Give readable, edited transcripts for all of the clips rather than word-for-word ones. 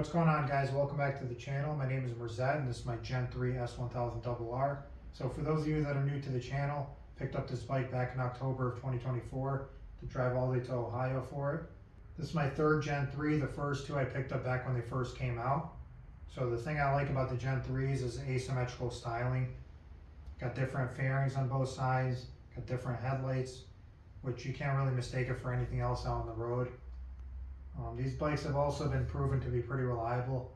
What's going on, guys? Welcome back to the channel. My name is Merzette and this is my Gen 3 S1000RR. So for those of you that are new to the channel, picked up this bike back in October of 2024 to drive all the way to Ohio for it. This is my third Gen 3. The first two I picked up back when they first came out. So the thing I like about the Gen 3s is asymmetrical styling. Got different fairings on both sides, got different headlights, which you can't really mistake it for anything else out on the road. These bikes have also been proven to be pretty reliable.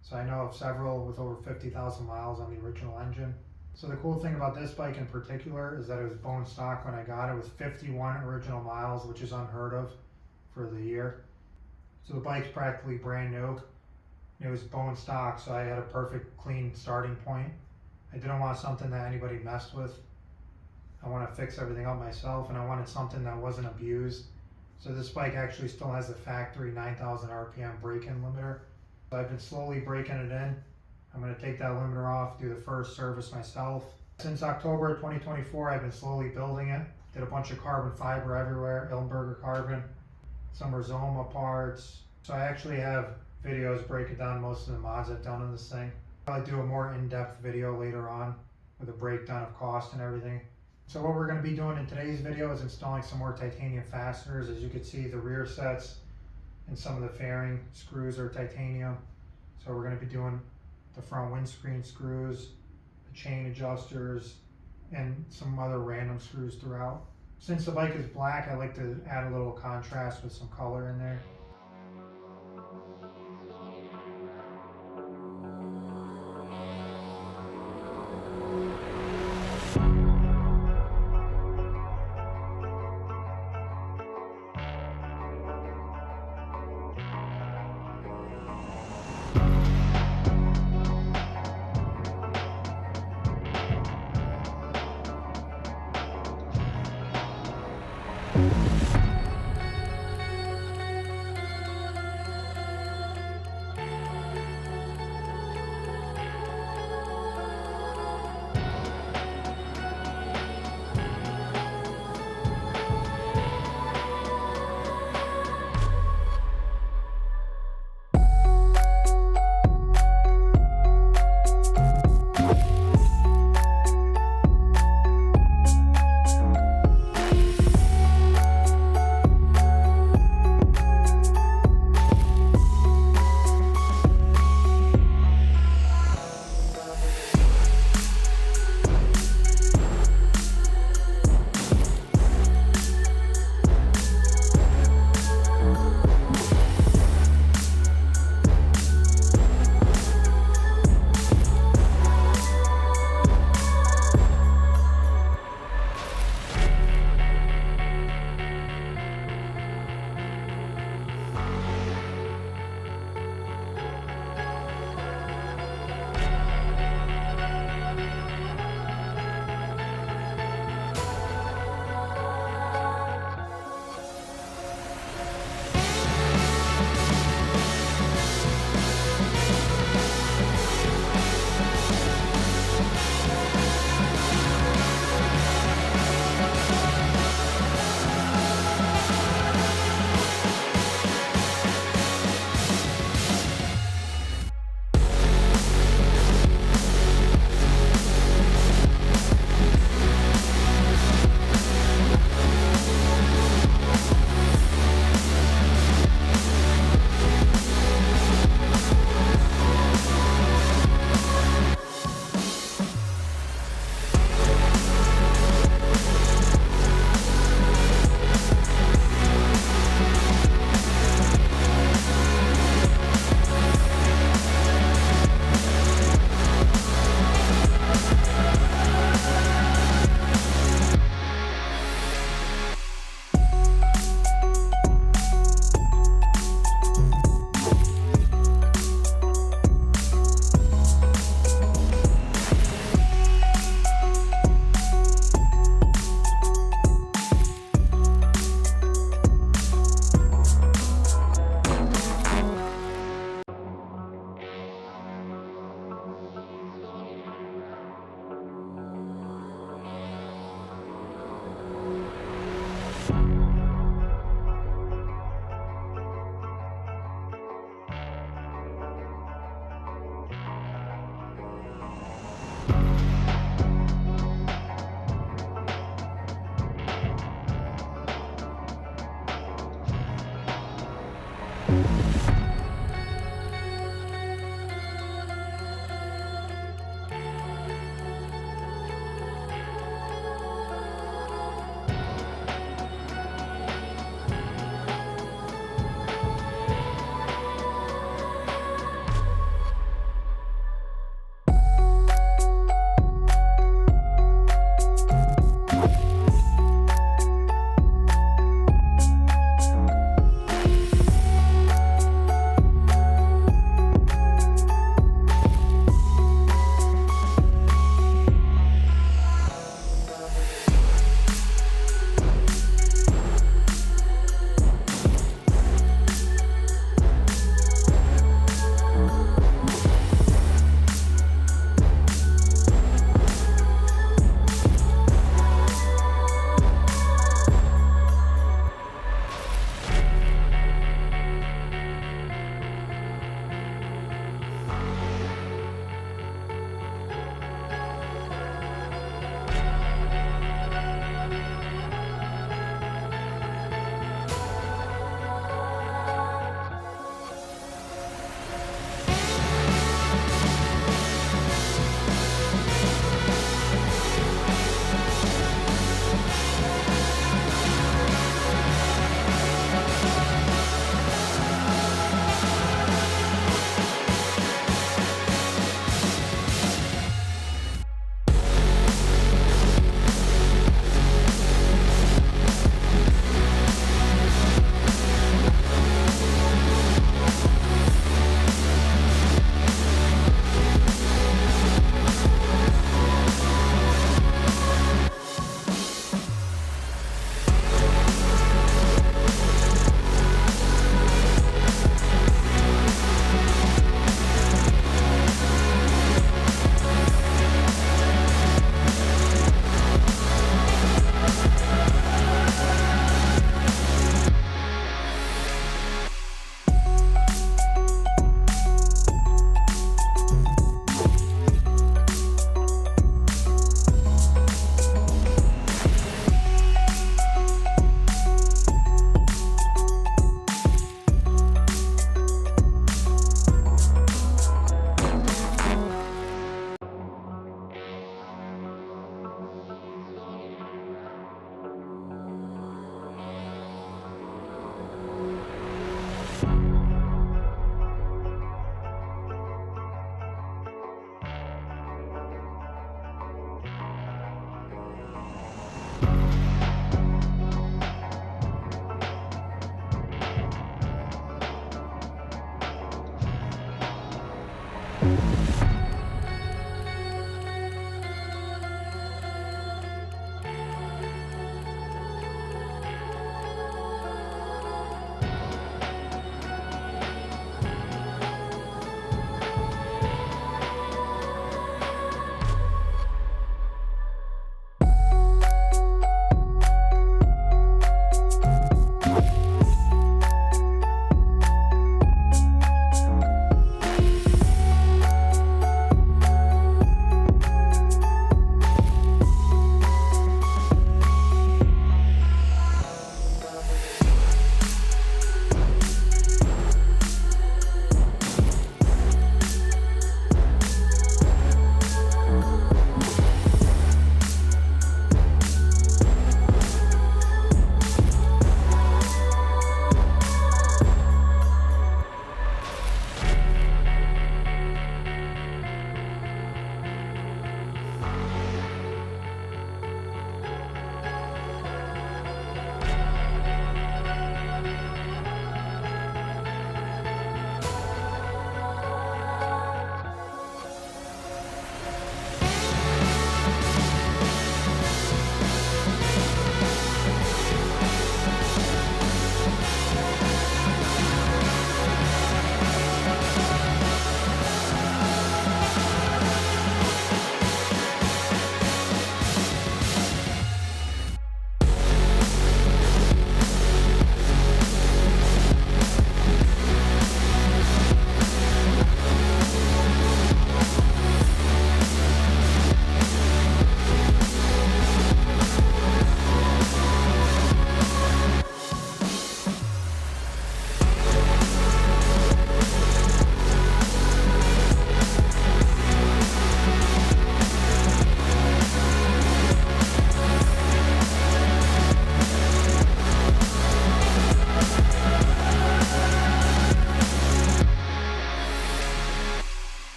So I know of several with over 50,000 miles on the original engine. So the cool thing about this bike in particular is that it was bone stock when I got it with 51 original miles, which is unheard of for the year. So the bike's practically brand new. It was bone stock, so I had a perfect clean starting point. I didn't want something that anybody messed with. I want to fix everything up myself, and I wanted something that wasn't abused. So this bike actually still has the factory 9,000 RPM break-in limiter. So I've been slowly breaking it in. I'm going to take that limiter off, do the first service myself. Since October of 2024, I've been slowly building it. Did a bunch of carbon fiber everywhere, Illenberger carbon, some Rizoma parts. So I actually have videos breaking down most of the mods I've done on this thing. I'll do a more in-depth video later on with a breakdown of cost and everything. So what we're going to be doing in today's video is installing some more titanium fasteners. As you can see, the rear sets and some of the fairing screws are titanium. So we're going to be doing the front windscreen screws, the chain adjusters, and some other random screws throughout. Since the bike is black, I like to add a little contrast with some color in there.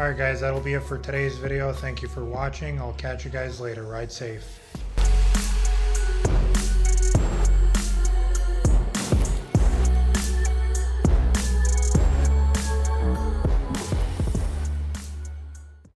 Alright guys, that'll be it for today's video. Thank you for watching. I'll catch you guys later. Ride safe.